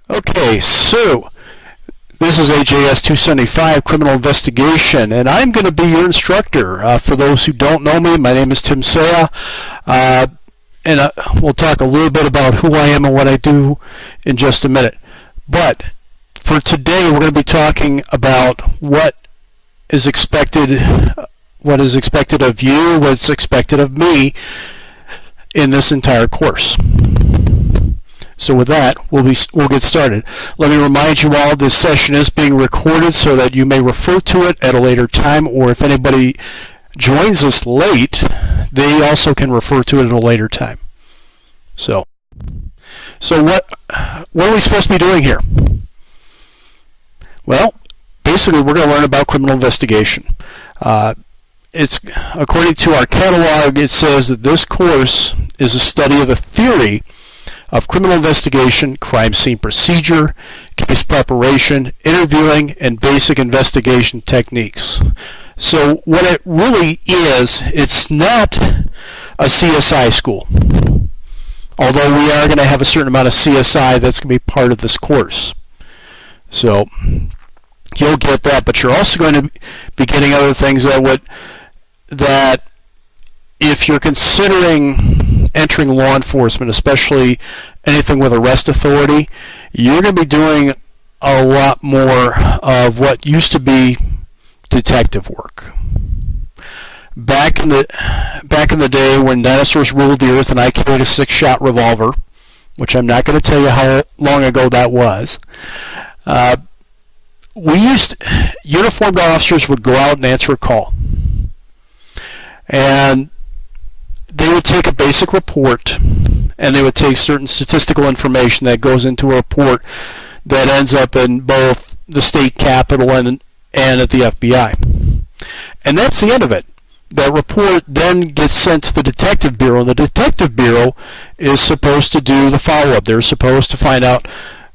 Okay, so this is AJS275 Criminal Investigation, and I'm going to be your instructor. For those who don't know me, my name is Tim Saya, and we'll talk a little bit about who I am and what I do in just a minute. But for today, we're going to be talking about what is expected of you, what's expected of me in this entire course. So with that, we'll get started. Let me remind you all, this session is being recorded so that you may refer to it at a later time, or if anybody joins us late, they also can refer to it at a later time. So what are we supposed to be doing here? Well, basically we're going to learn about criminal investigation. It's according to our catalog, it says that this course is a study of the theory of criminal investigation, crime scene procedure, case preparation, interviewing, and basic investigation techniques. So what it really is, it's not a CSI school, although we are going to have a certain amount of CSI that's going to be part of this course. So you'll get that, but you're also going to be getting other things that if you're considering entering law enforcement, especially anything with arrest authority, you're going to be doing a lot more of what used to be detective work. Back in the day when dinosaurs ruled the earth and I carried a 6-shot revolver, which I'm not going to tell you how long ago that was, uniformed officers would go out and answer a call. And they would take a basic report, and they would take certain statistical information that goes into a report that ends up in both the state capitol and at the FBI. And that's the end of it. That report then gets sent to the Detective Bureau, and the Detective Bureau is supposed to do the follow-up. They're supposed to find out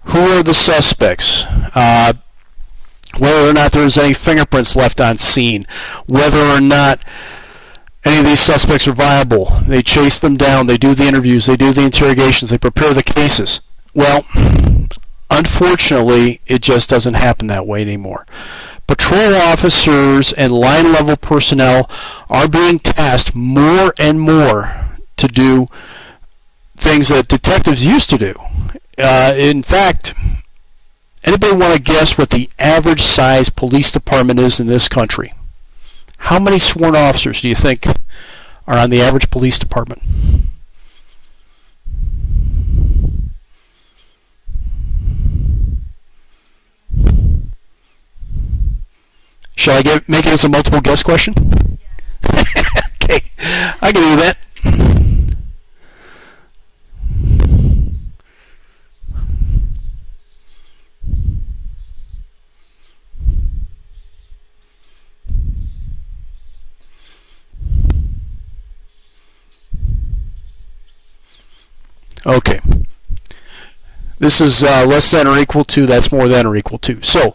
who are the suspects, whether or not there's any fingerprints left on scene, whether or not any of these suspects are viable. They chase them down, they do the interviews, they do the interrogations, they prepare the cases. Well, unfortunately, it just doesn't happen that way anymore. Patrol officers and line level personnel are being tasked more and more to do things that detectives used to do. In fact, anybody want to guess what the average size police department is in this country? How many sworn officers do you think are on the average police department? Shall I make it as a multiple guess question? Yeah. Okay, I can do that. Okay, this is less than or equal to, that's more than or equal to. So,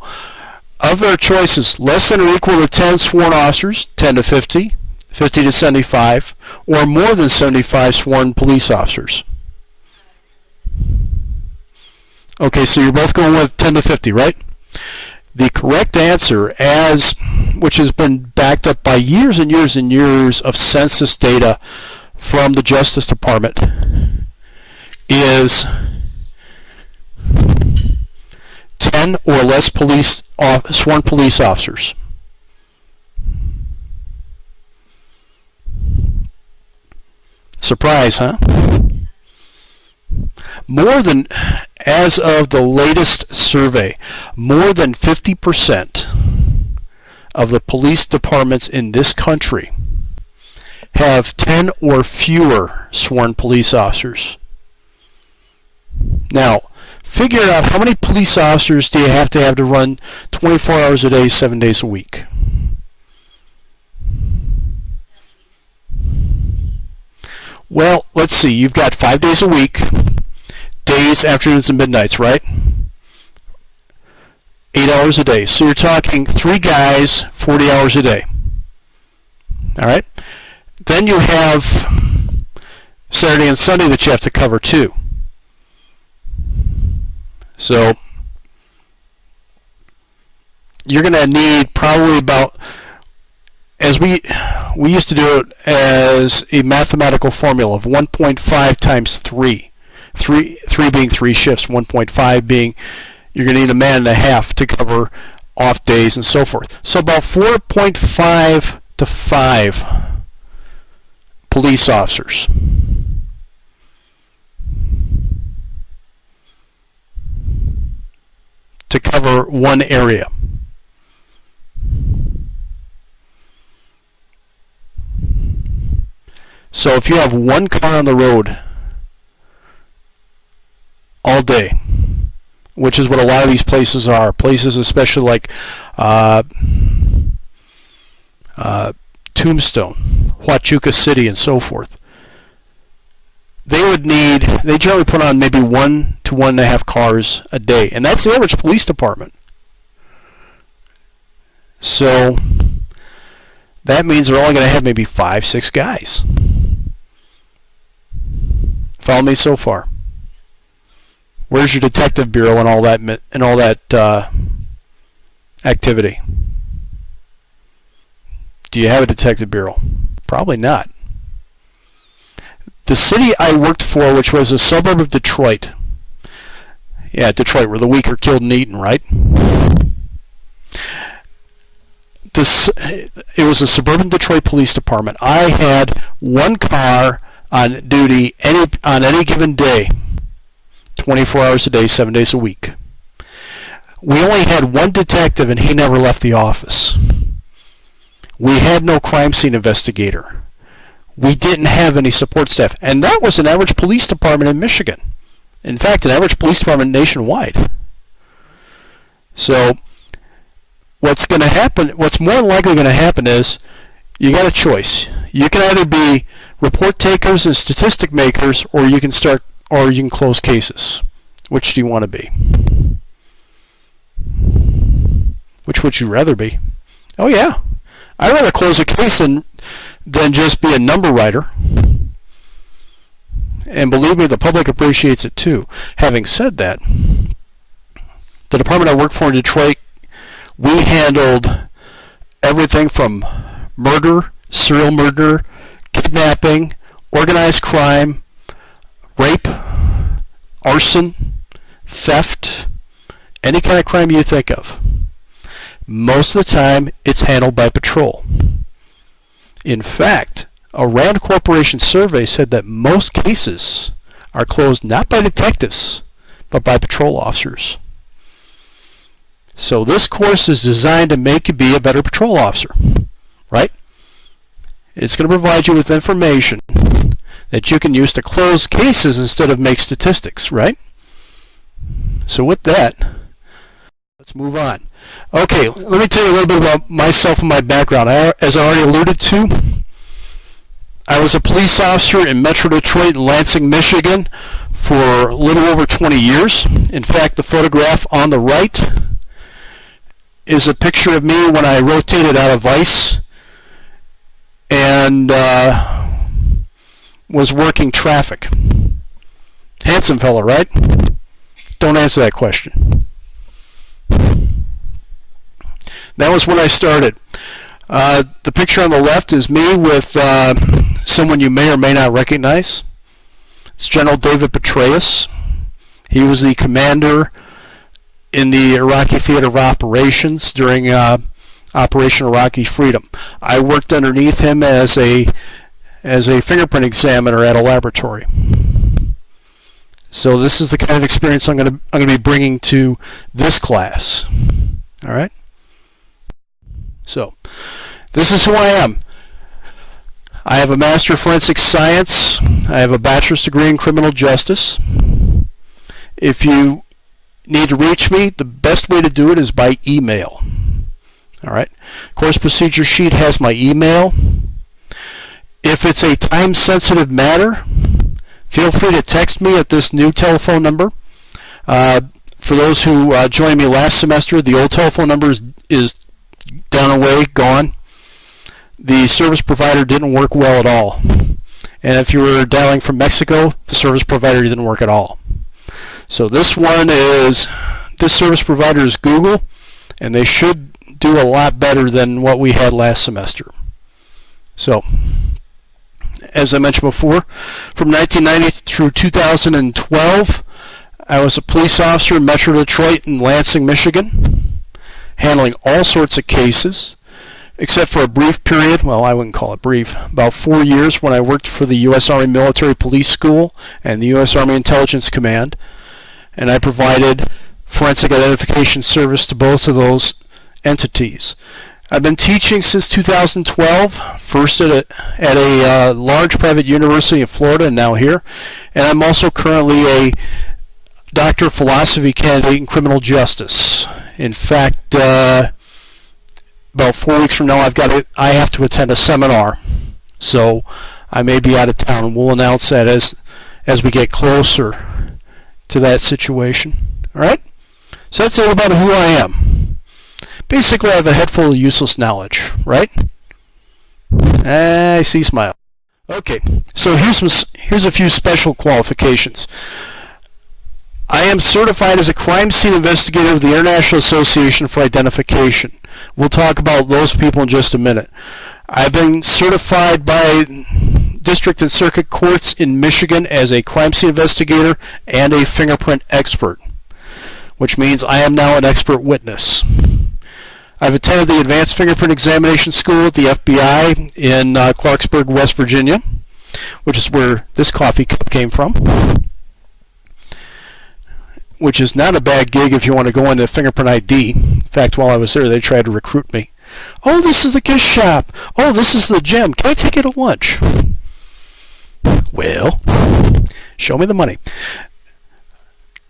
of their choices, less than or equal to 10 sworn officers, 10 to 50, 50 to 75, or more than 75 sworn police officers. Okay, so you're both going with 10 to 50, right? The correct answer, which has been backed up by years and years and years of census data from the Justice Department, is 10 or less sworn police officers. Surprise, huh? As of the latest survey, more than 50% of the police departments in this country have 10 or fewer sworn police officers. Now, figure out how many police officers do you have to run 24 hours a day, 7 days a week. Well, let's see. You've got 5 days a week, days, afternoons, and midnights, right? 8 hours a day. So you're talking 3 guys, 40 hours a day. All right? Then you have Saturday and Sunday that you have to cover too. So you're going to need probably about, as we used to do it as a mathematical formula of 1.5 times 3. 3 being 3 shifts, 1.5 being you're going to need a man and a half to cover off days and so forth. So about 4.5 to 5 police officers. To cover one area. So if you have one car on the road all day, which is what a lot of these places are, places especially like Tombstone, Huachuca City, and so forth, they generally put on maybe 1 to 1.5 cars a day, and that's the average police department. So that means they're only going to have maybe 5-6 guys. Follow me so far? Where's your detective bureau and all that activity? Do you have a detective bureau? Probably not. The city I worked for, which was a suburb of Detroit. Yeah, Detroit, where the weak are killed and eaten, right? It was a suburban Detroit police department. I had one car on duty on any given day, 24 hours a day, 7 days a week. We only had one detective, and he never left the office. We had no crime scene investigator. We didn't have any support staff, and that was an average police department in Michigan. In fact, an average police department nationwide. So what's going to happen, what's more likely going to happen is you got a choice. You can either be report takers and statistic makers, or you can close cases. Which do you want to be? Which would you rather be? Oh yeah, I'd rather close a case than just be a number writer. And believe me, the public appreciates it too. Having said that, the department I worked for in Detroit, we handled everything from murder, serial murder, kidnapping, organized crime, rape, arson, theft, any kind of crime you think of. Most of the time, it's handled by patrol. In fact, a Rand Corporation survey said that most cases are closed not by detectives, but by patrol officers. So this course is designed to make you be a better patrol officer, right? It's going to provide you with information that you can use to close cases instead of make statistics, right? So with that, let's move on. Okay, let me tell you a little bit about myself and my background. As I already alluded to, I was a police officer in Metro Detroit and Lansing, Michigan for a little over 20 years. In fact, the photograph on the right is a picture of me when I rotated out of Vice and was working traffic. Handsome fellow, right? Don't answer that question. That was when I started. The picture on the left is me with someone you may or may not recognize. It's General David Petraeus. He was the commander in the Iraqi Theater of Operations during Operation Iraqi Freedom. I worked underneath him as a fingerprint examiner at a laboratory. So this is the kind of experience I'm going to be bringing to this class. All right. So this is who I am. I have a Master of Forensic Science. I have a bachelor's degree in criminal justice. If you need to reach me, the best way to do it is by email. All right. Course procedure sheet has my email. If it's a time-sensitive matter, feel free to text me at this new telephone number. For those who joined me last semester, the old telephone number is down away, gone. The service provider didn't work well at all. And if you were dialing from Mexico, the service provider didn't work at all. So this service provider is Google, and they should do a lot better than what we had last semester. So, as I mentioned before, from 1990 through 2012, I was a police officer in Metro Detroit and Lansing, Michigan, handling all sorts of cases, except for a brief period, well, I wouldn't call it brief, about 4 years when I worked for the U.S. Army Military Police School and the U.S. Army Intelligence Command, and I provided forensic identification service to both of those entities. I've been teaching since 2012, first at a large private university in Florida and now here, and I'm also currently a Doctor of Philosophy candidate in criminal justice. In fact, about 4 weeks from now, I have to attend a seminar, so I may be out of town. We'll announce that as we get closer to that situation. All right? So that's all about who I am. Basically, I have a head full of useless knowledge, right? I see smile. Okay, so here's a few special qualifications. I am certified as a crime scene investigator with the International Association for Identification. We'll talk about those people in just a minute. I've been certified by district and circuit courts in Michigan as a crime scene investigator and a fingerprint expert, which means I am now an expert witness. I've attended the Advanced Fingerprint Examination School at the FBI in Clarksburg, West Virginia, which is where this coffee cup came from, which is not a bad gig if you want to go into fingerprint ID. In fact, while I was there, they tried to recruit me. Oh, this is the gift shop. Oh, this is the gym. Can I take you to lunch? Well, show me the money.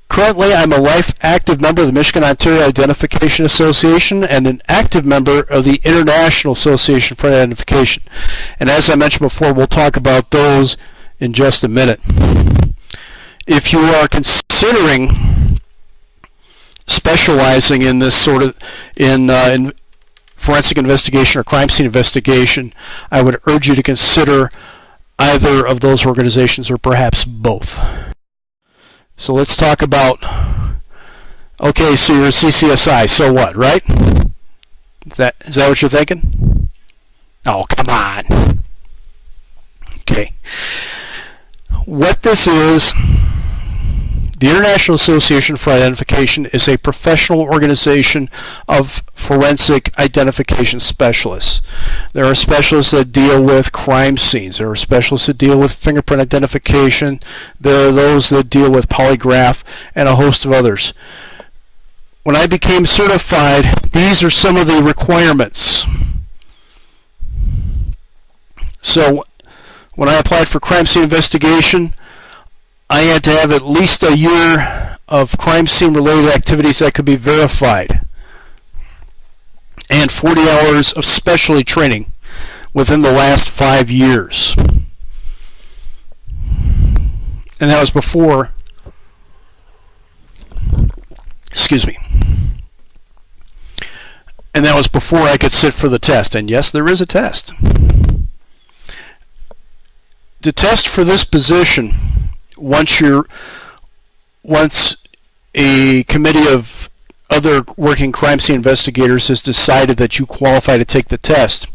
Currently, I'm a life active member of the Michigan-Ontario Identification Association and an active member of the International Association for Identification. And as I mentioned before, we'll talk about those in just a minute. If you are considering specializing in this sort of in forensic investigation or crime scene investigation, I would urge you to consider either of those organizations or perhaps both. So let's talk about, okay, so you're a CCSI, so what, right? Is that what you're thinking? Oh, come on. Okay. What this is, the International Association for Identification is a professional organization of forensic identification specialists. There are specialists that deal with crime scenes. There are specialists that deal with fingerprint identification. There are those that deal with polygraph and a host of others. When I became certified, these are some of the requirements. So when I applied for crime scene investigation, I had to have at least a year of crime scene related activities that could be verified and 40 hours of specialty training within the last 5 years. And that was before, and that was before I could sit for the test. And yes, there is a test. The test for this position, once a committee of other working crime scene investigators has decided that you qualify to take the test,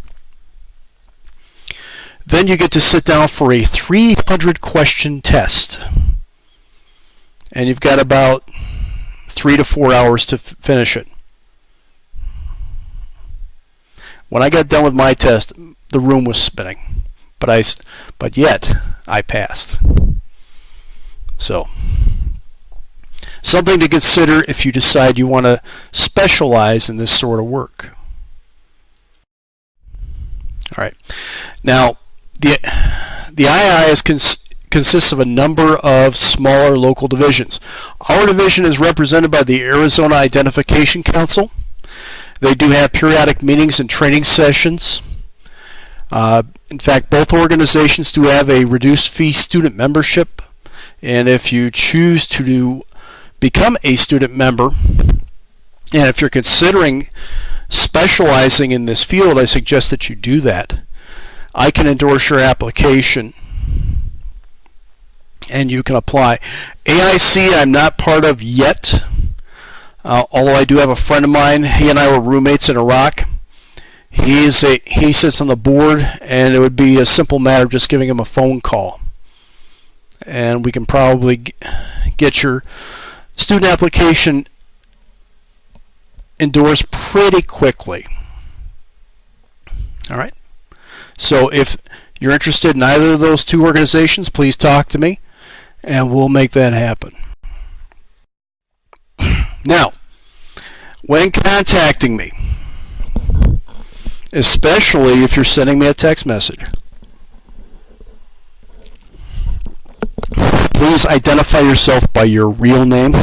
then you get to sit down for a 300 question test. And you've got about 3 to 4 hours to finish it. When I got done with my test, the room was spinning. But yet, I passed. So, something to consider if you decide you want to specialize in this sort of work. All right. Now, the IAI consists of a number of smaller local divisions. Our division is represented by the Arizona Identification Council. They do have periodic meetings and training sessions. In fact, both organizations do have a reduced fee student membership. And if you choose to become a student member, and if you're considering specializing in this field, I suggest that you do that. I can endorse your application and you can apply. AIC I'm not part of yet, although I do have a friend of mine. He and I were roommates in Iraq. He sits on the board, and it would be a simple matter of just giving him a phone call. And we can probably get your student application endorsed pretty quickly. All right. So if you're interested in either of those two organizations, please talk to me, and we'll make that happen. Now, when contacting me, especially if you're sending me a text message, please identify yourself by your real name.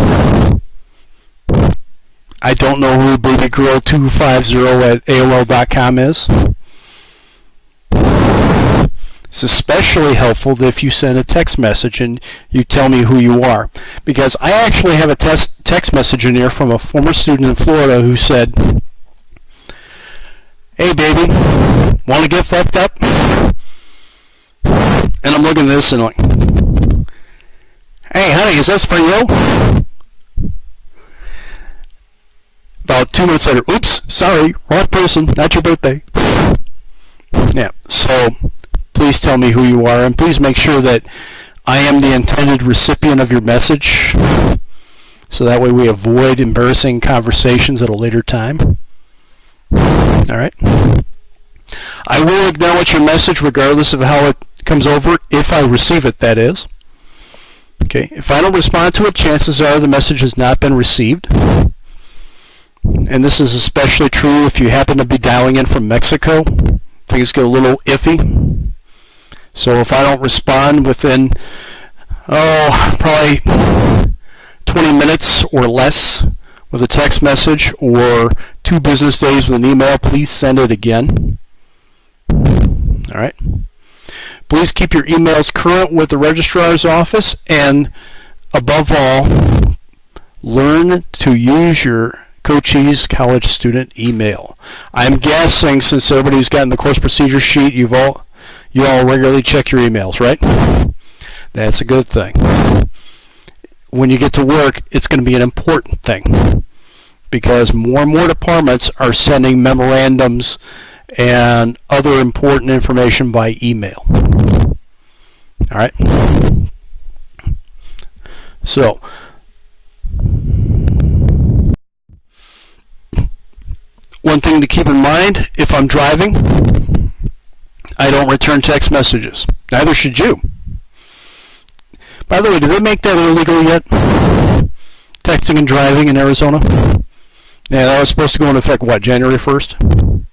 I don't know who babygirl250@AOL.com is. It's especially helpful if you send a text message and you tell me who you are, because I actually have a text message in here from a former student in Florida who said, "Hey baby, want to get fucked up?" And I'm looking at this and like, "Hey honey, is this for you?" About 2 minutes later, "Oops, sorry, wrong person, not your birthday." Yeah, so please tell me who you are, and please make sure that I am the intended recipient of your message, so that way we avoid embarrassing conversations at a later time. All right. I will acknowledge your message regardless of how it comes over, if I receive it, that is. Okay. If I don't respond to it, chances are the message has not been received. And this is especially true if you happen to be dialing in from Mexico. Things get a little iffy. So if I don't respond within, probably 20 minutes or less with a text message, or 2 business days with an email, please send it again. All right. Please keep your emails current with the registrar's office, and above all, learn to use your Cochise College student email. I'm guessing, since everybody's gotten the course procedure sheet, you all regularly check your emails, right? That's a good thing. When you get to work, it's going to be an important thing, because more and more departments are sending memorandums and other important information by email. All right. So, one thing to keep in mind, if I'm driving, I don't return text messages. Neither should you. By the way, did they make that illegal yet? Texting and driving in Arizona? Yeah, that was supposed to go into effect, what, January 1st?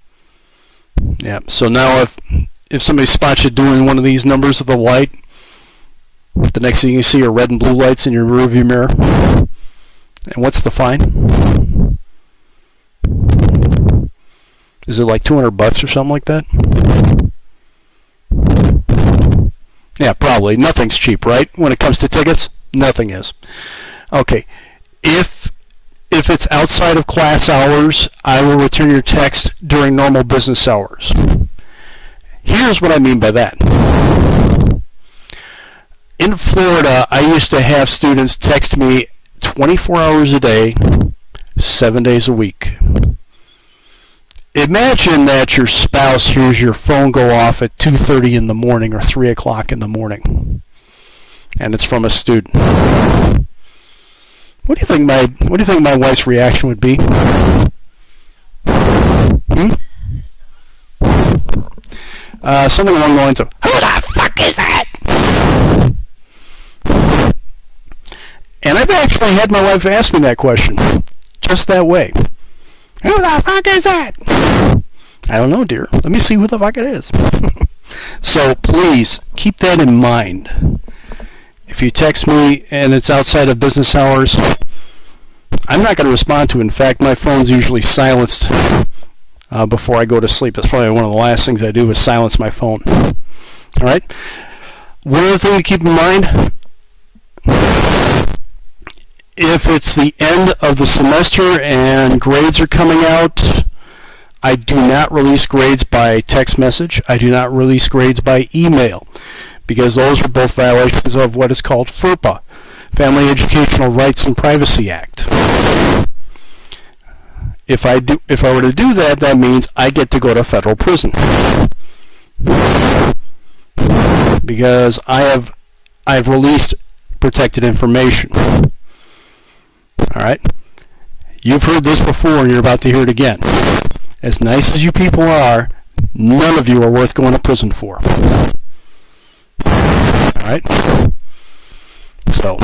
Yeah, so now if somebody spots you doing one of these numbers of the light, the next thing you see are red and blue lights in your rearview mirror. And what's the fine? Is it like $200 or something like that? Yeah, probably. Nothing's cheap, right? When it comes to tickets, nothing is. Okay. If it's outside of class hours, I will return your text during normal business hours. Here's what I mean by that. In Florida, I used to have students text me 24 hours a day, 7 days a week. Imagine that your spouse hears your phone go off at 2:30 in the morning or 3 o'clock in the morning, and it's from a student. What do you think my wife's reaction would be? Something along the lines of, "Who the fuck is that?" And I've actually had my wife ask me that question, just that way. "Who the fuck is that?" I don't know, dear. Let me see who the fuck it is. So please keep that in mind. If you text me and it's outside of business hours, I'm not going to respond to it. In fact, my phone's usually silenced before I go to sleep. That's probably one of the last things I do, is silence my phone. All right? One other thing to keep in mind, if it's the end of the semester and grades are coming out, I do not release grades by text message. I do not release grades by email, because those are both violations of what is called FERPA, Family Educational Rights and Privacy Act. If I were to do that, that means I get to go to federal prison, because I've released protected information. All right, you've heard this before, and you're about to hear it again. As nice as you people are, none of you are worth going to prison for. All right. So,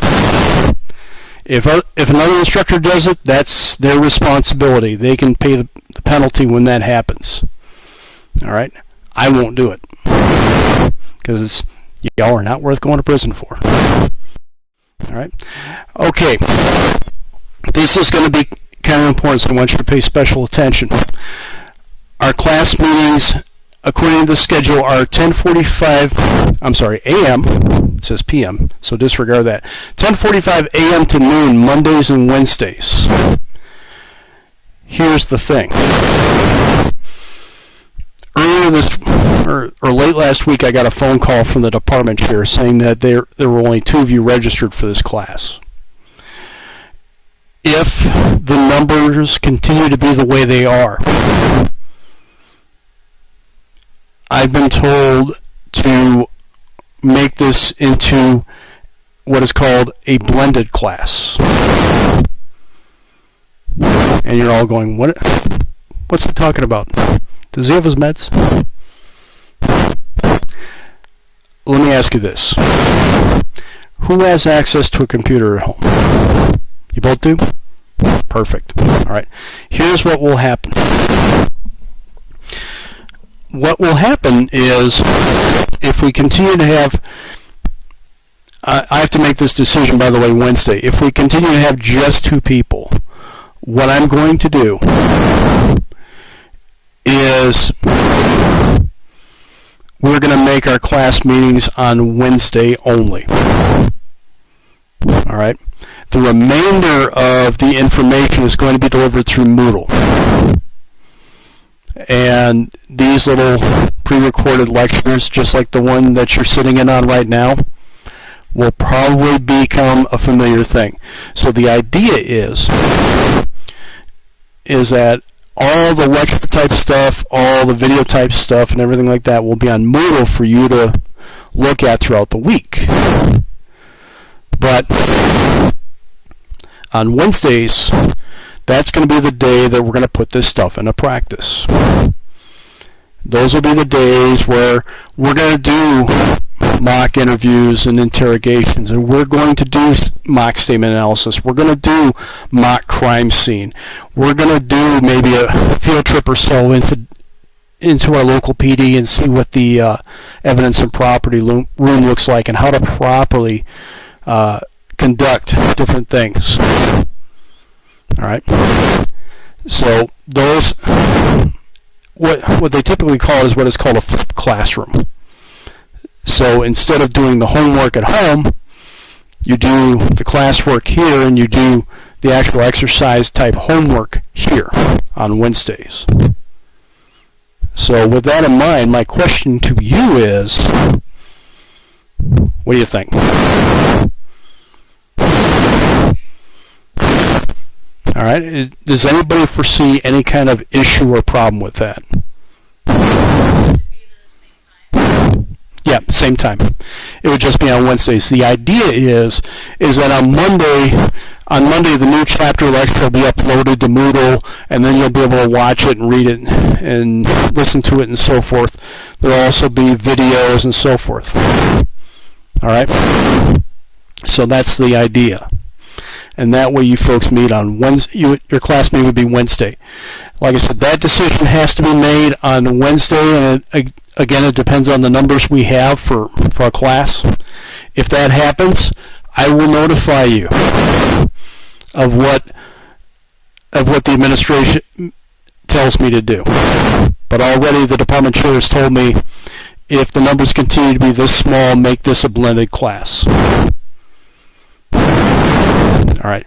if another instructor does it, that's their responsibility. They can pay the penalty when that happens. All right. I won't do it, because y'all are not worth going to prison for. All right. Okay. This is going to be kind of important, so I want you to pay special attention. Our class meetings, according to the schedule, are 10:45. I'm sorry, a.m. It says p.m., so disregard that. 10:45 a.m. to noon, Mondays and Wednesdays. Here's the thing. Earlier this, or late last week, I got a phone call from the department chair saying that there were only 2 of you registered for this class. If the numbers continue to be the way they are, I've been told to make this into what is called a blended class. And you're all going, what's he talking about? Does he have his meds? Let me ask you this. Who has access to a computer at home? You both do? Perfect. All right. Here's what will happen. What will happen is, if we continue to have, I have to make this decision, by the way, Wednesday. If we continue to have just 2 people, what I'm going to do is we're going to make our class meetings on Wednesday only. All right. The remainder of the information is going to be delivered through Moodle. And these little pre-recorded lectures, just like the one that you're sitting in on right now, will probably become a familiar thing. So the idea is that all the lecture type stuff, all the video type stuff, and everything like that will be on Moodle for you to look at throughout the week. But on Wednesdays, that's going to be the day that we're going to put this stuff into practice. Those will be the days where we're going to do mock interviews and interrogations, and we're going to do mock statement analysis. We're going to do mock crime scene. We're going to do maybe a field trip or so into our local PD and see what the evidence and property room looks like, and how to properly conduct different things. All right. So those, what they typically call is what is called a flipped classroom. So instead of doing the homework at home, you do the classwork here, and you do the actual exercise type homework here on Wednesdays. So with that in mind, my question to you is, what do you think? All right. Does anybody foresee any kind of issue or problem with that? Yeah, same time. It would just be on Wednesdays. The idea is that on Monday the new chapter lecture will be uploaded to Moodle, and then you'll be able to watch it and read it and listen to it and so forth. There will also be videos and so forth. All right. So that's the idea. And that way you folks meet on Wednesday. Your class meeting would be Wednesday. Like I said, that decision has to be made on Wednesday, and again, it depends on the numbers we have for our class. If that happens, I will notify you of what the administration tells me to do. But already the department chair has told me, if the numbers continue to be this small, make this a blended class. All right.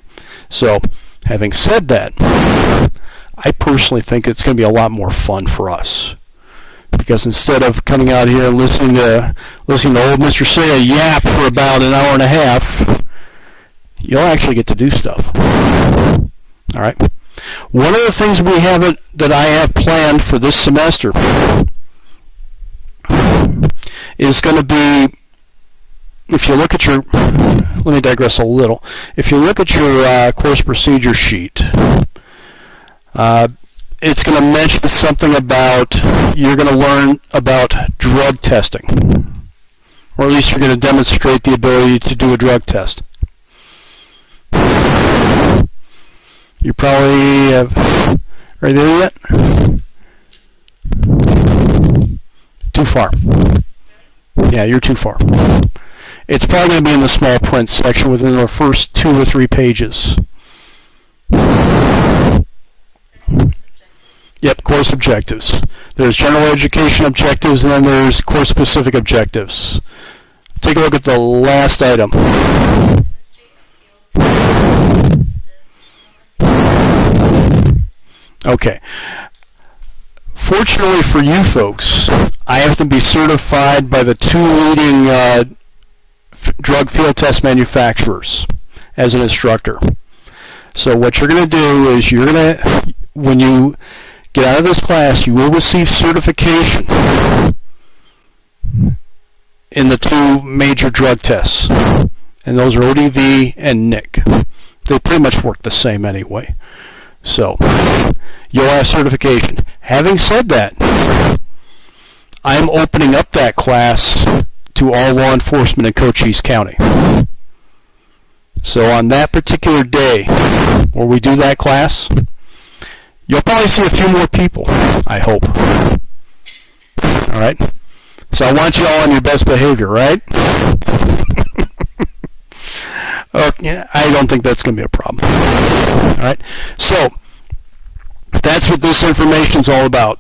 So, having said that, I personally think it's going to be a lot more fun for us, because instead of coming out here and listening to old Mr. Saya yap for about an hour and a half, you'll actually get to do stuff. All right. One of the things that I have planned for this semester is going to be, if you look at your, let me digress a little. If you look at your course procedure sheet, it's going to mention something about, you're going to learn about drug testing, or at least you're going to demonstrate the ability to do a drug test. You probably have, are you there yet? Too far. Yeah, you're too far. It's probably going to be in the small print section within the first 2 or 3 pages. Yep, course objectives. There's general education objectives, and then there's course-specific objectives. Take a look at the last item. Okay. Fortunately for you folks, I have to be certified by the 2 leading drug field test manufacturers as an instructor. So what you're going to do is when you get out of this class, you will receive certification in the 2 major drug tests, and those are ODV and NIC. They pretty much work the same anyway. So you'll have certification. Having said that, I'm opening up that class to all law enforcement in Cochise County. So on that particular day where we do that class, you'll probably see a few more people, I hope. All right? So I want you all on your best behavior, right? Yeah, I don't think that's going to be a problem. All right? So that's what this information's all about.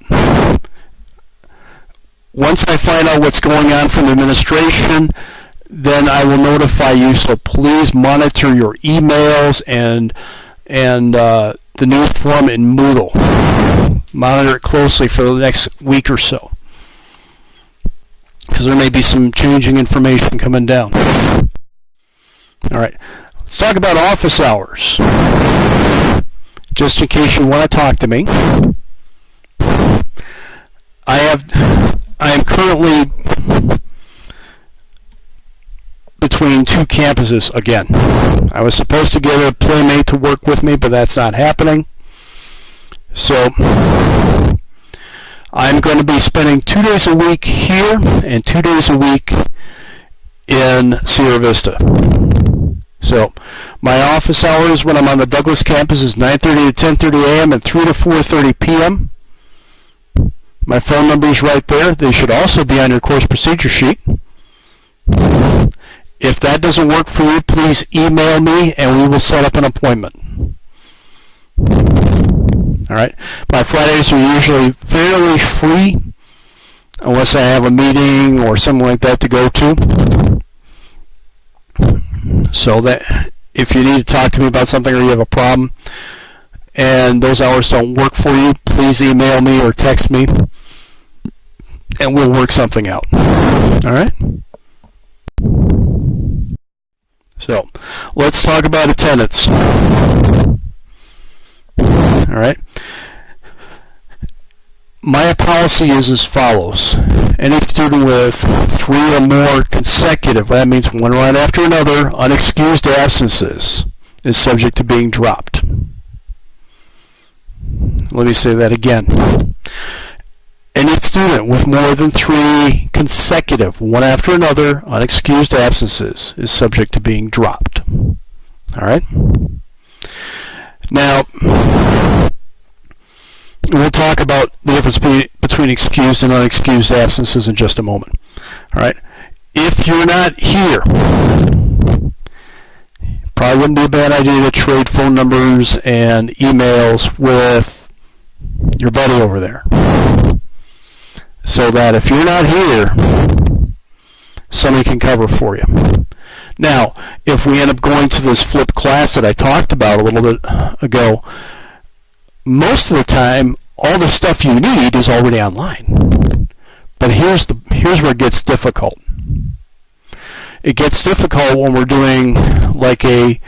Once I find out what's going on from the administration, then I will notify you. So please monitor your emails and the news forum in Moodle. Monitor it closely for the next week or so, because there may be some changing information coming down. All right, let's talk about office hours. Just in case you want to talk to me, I am currently between 2 campuses again. I was supposed to get a playmate to work with me, but that's not happening. So I'm going to be spending 2 days a week here and 2 days a week in Sierra Vista. So my office hours when I'm on the Douglas campus is 9:30 to 10:30 a.m. and 3 to 4:30 p.m. My phone number is right there. They should also be on your course procedure sheet. If that doesn't work for you, please email me and we will set up an appointment. All right. My Fridays are usually fairly free unless I have a meeting or something like that to go to. So that if you need to talk to me about something or you have a problem and those hours don't work for you, please email me or text me and we'll work something out. All right? So let's talk about attendance. All right? My policy is as follows. Any student with 3 or more consecutive, that means one right after another, unexcused absences is subject to being dropped. Let me say that again. Any student with more than 3 consecutive, one after another, unexcused absences is subject to being dropped. All right? Now, we'll talk about the difference between excused and unexcused absences in just a moment. All right? If you're not here, probably wouldn't be a bad idea to trade phone numbers and emails with your buddy over there, so that if you're not here, somebody can cover for you. Now, if we end up going to this flipped class that I talked about a little bit ago, most of the time, all the stuff you need is already online. But here's where it gets difficult. It gets difficult when we're doing like a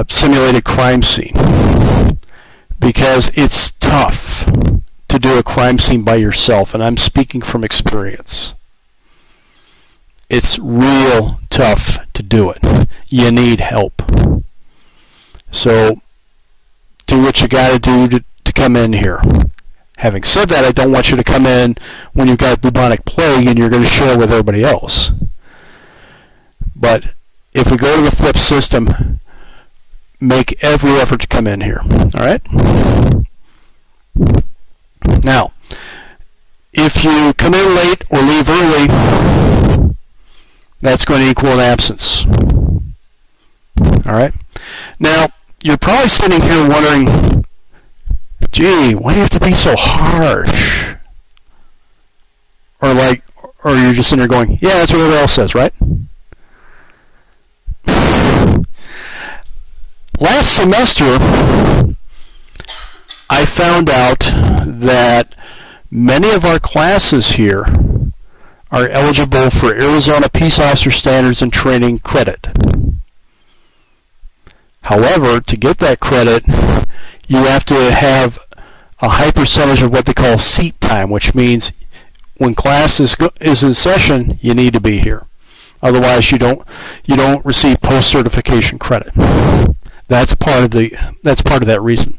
simulated crime scene, because it's tough to do a crime scene by yourself, and I'm speaking from experience. It's real tough to do it. You need help. So do what you got to do to come in here. Having said that, I don't want you to come in when you've got bubonic plague and you're going to share with everybody else. But if we go to the flip system, make every effort to come in here. All right? Now, if you come in late or leave early, that's going to equal an absence. All right? Now, you're probably sitting here wondering, gee, why do you have to be so harsh? Or you're just sitting there going, yeah, that's what everybody else says, right? Last semester, I found out that many of our classes here are eligible for Arizona Peace Officer Standards and Training credit. However, to get that credit, you have to have a high percentage of what they call seat time, which means when class is in session, you need to be here. Otherwise, you don't receive post-certification credit. That's part of that reason.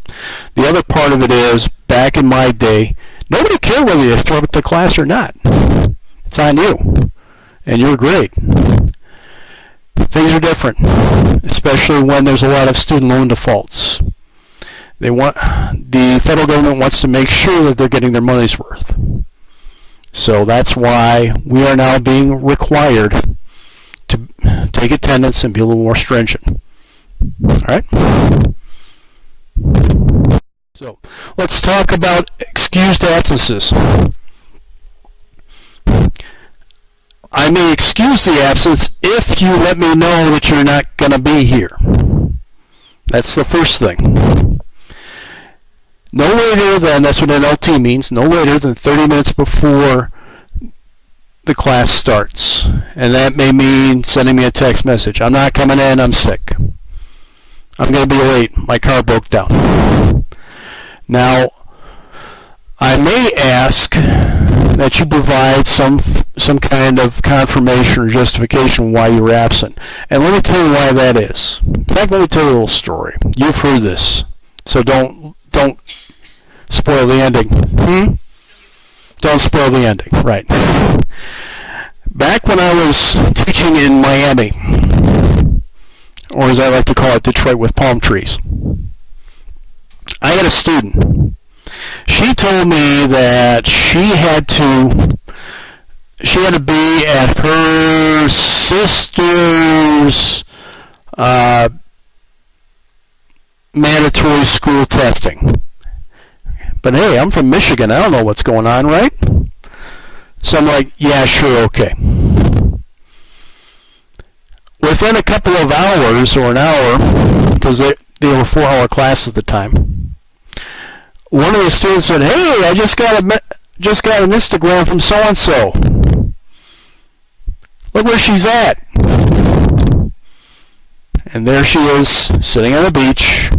The other part of it is, back in my day, nobody cared whether you showed up to class or not. It's on you, and you're great. Things are different, especially when there's a lot of student loan defaults. The federal government wants to make sure that they're getting their money's worth. So that's why we are now being required to take attendance and be a little more stringent. All right? So let's talk about excused absences. I may excuse the absence if you let me know that you're not going to be here. That's the first thing. No later than, that's what an LT means, no later than 30 minutes before the class starts. And that may mean sending me a text message. I'm not coming in, I'm sick. I'm going to be late, my car broke down. Now, I may ask that you provide some kind of confirmation or justification why you were absent. And let me tell you why that is. In fact, let me tell you a little story. You've heard this, so don't spoil the ending. Don't spoil the ending, right. Back when I was teaching in Miami, or as I like to call it, Detroit with palm trees, I had a student. She told me that she had to be at her sister's mandatory school testing. But hey, I'm from Michigan. I don't know what's going on, right? So I'm like, yeah, sure, okay. Within a couple of hours, or an hour, because they were 4-hour classes at the time, one of the students said, hey, I just got an Instagram from so-and-so. Look where she's at. And there she is, sitting on the beach,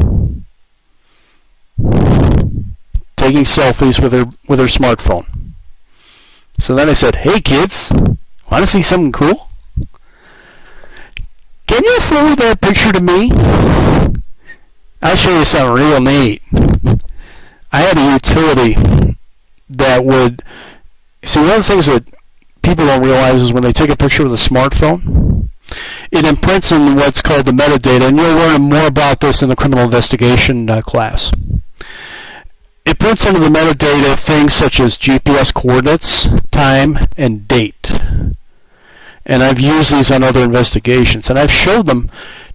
taking selfies with her smartphone. So then I said, hey kids, want to see something cool? Can you forward that picture to me? I'll show you something real neat. I had a utility that would... See, one of the things that people don't realize is when they take a picture with a smartphone, it imprints in what's called the metadata, and you'll learn more about this in the criminal investigation class. It prints into the metadata things such as GPS coordinates, time, and date. And I've used these on other investigations, and I've showed them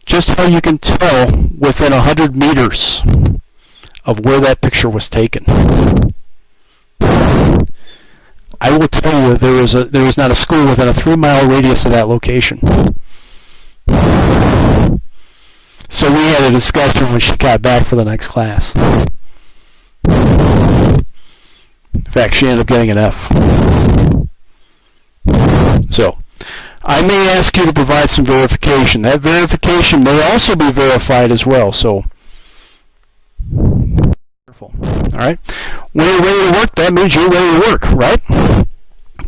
just how you can tell within 100 meters of where that picture was taken. I will tell you there is not a school within a 3-mile radius of that location. So we had a discussion when she got back for the next class. In fact, she ended up getting an F. So I may ask you to provide some verification. That verification may also be verified as well. So careful. All right. When you're ready to work, that means you're ready to work, right?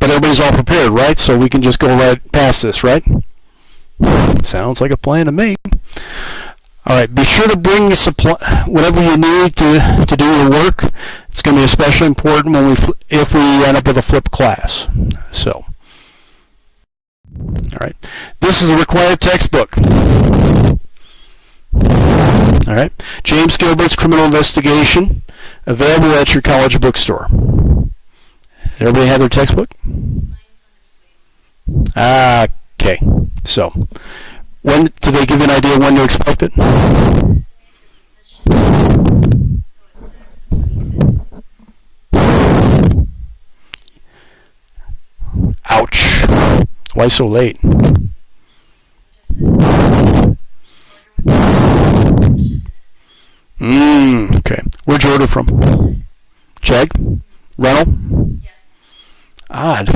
But everybody's all prepared, right? So we can just go right past this, right? Sounds like a plan to me. All right. Be sure to bring whatever you need to do your work. It's going to be especially important when if we end up with a flipped class. So. All right. This is a required textbook. All right. James Gilbert's Criminal Investigation, available at your college bookstore. Everybody have their textbook? Okay. So, when do they give you an idea when to expect it? Ouch. Why so late? Okay. Where'd you order from? Jag? Rental? Odd.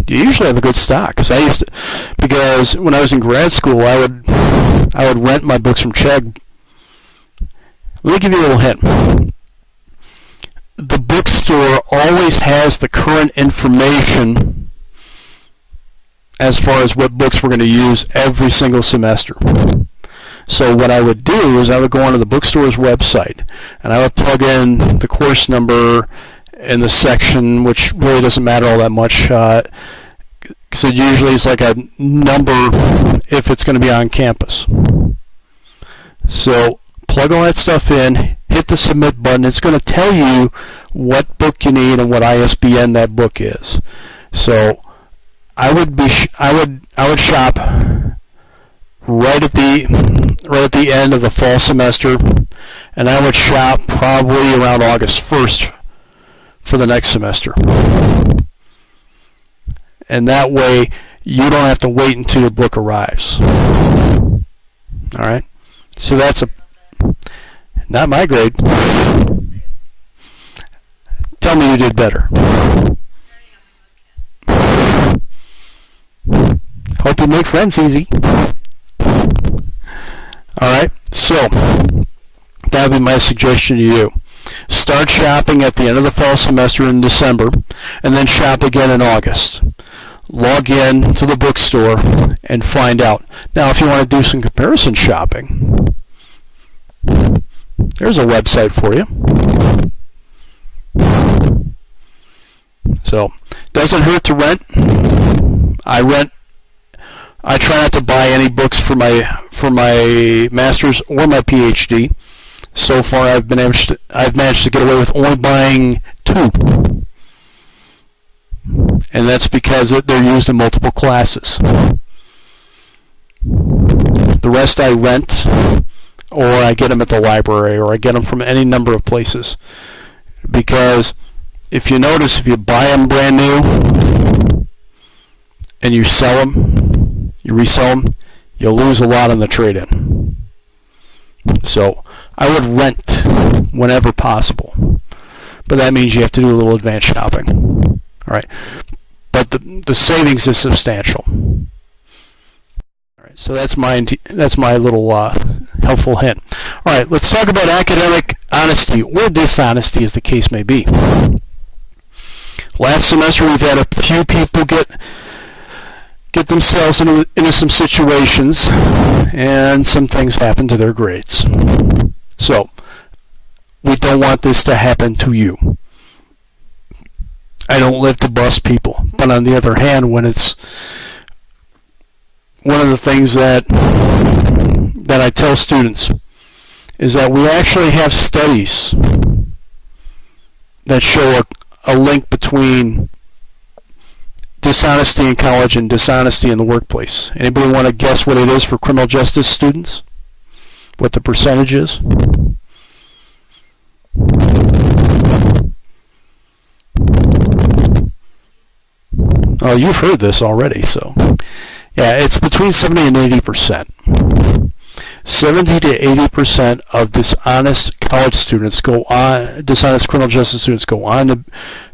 You usually have a good stock. Because when I was in grad school, I would rent my books from Chegg. Let me give you a little hint. The bookstore always has the current information as far as what books we're going to use every single semester. So what I would do is I would go onto the bookstore's website and I would plug in the course number in the section, which really doesn't matter all that much, because it usually is like a number if it's going to be on campus. So plug all that stuff in, hit the submit button. It's going to tell you what book you need and what ISBN that book is. So I would shop right at the end of the fall semester, and I would shop probably around August 1st for the next semester. And that way you don't have to wait until your book arrives. All right? So that's not my grade. Tell me you did better. Hope you make friends easy. Alright, so that would be my suggestion to you. Start shopping at the end of the fall semester in December, and then shop again in August. Log in to the bookstore and find out. Now, if you want to do some comparison shopping, there's a website for you. So, doesn't hurt to rent. I try not to buy any books for my master's or my PhD. So far, I've managed to get away with only buying 2, and that's because they're used in multiple classes. The rest I rent, or I get them at the library, or I get them from any number of places. Because if you notice, if you buy them brand new and you sell them, you resell them, you'll lose a lot on the trade-in. So I would rent whenever possible, but that means you have to do a little advanced shopping. All right, but the savings is substantial. All right, so that's my little helpful hint. All right, let's talk about academic honesty or dishonesty, as the case may be. Last semester, we've had a few people get themselves into some situations, and some things happen to their grades. So we don't want this to happen to you. I don't live to bust people, but on the other hand, when it's one of the things that I tell students is that we actually have studies that show a link between dishonesty in college and dishonesty in the workplace. Anybody want to guess what it is for criminal justice students? What the percentage is? Oh, you've heard this already, so yeah, it's between 70 and 80%. 70 to 80% of dishonest college students dishonest criminal justice students go on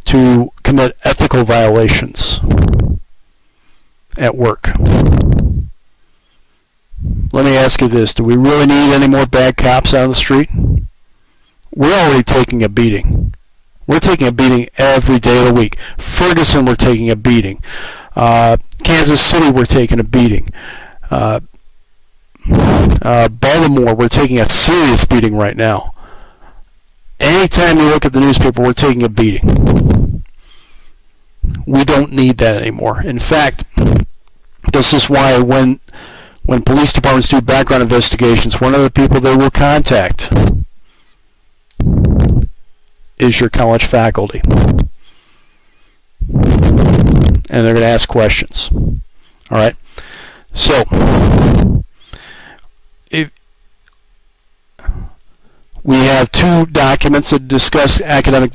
to commit ethical violations. at work. Let me ask you this. Do we really need any more bad cops out on the street? We're already taking a beating. We're taking a beating every day of the week. Ferguson, we're taking a beating. Kansas City, we're taking a beating. Baltimore, we're taking a serious beating right now. Anytime you look at the newspaper, we're taking a beating. We don't need that anymore. In fact, this is why when police departments do background investigations, one of the people they will contact is your college faculty. And they're going to ask questions. All right? So, we have two documents that discuss academic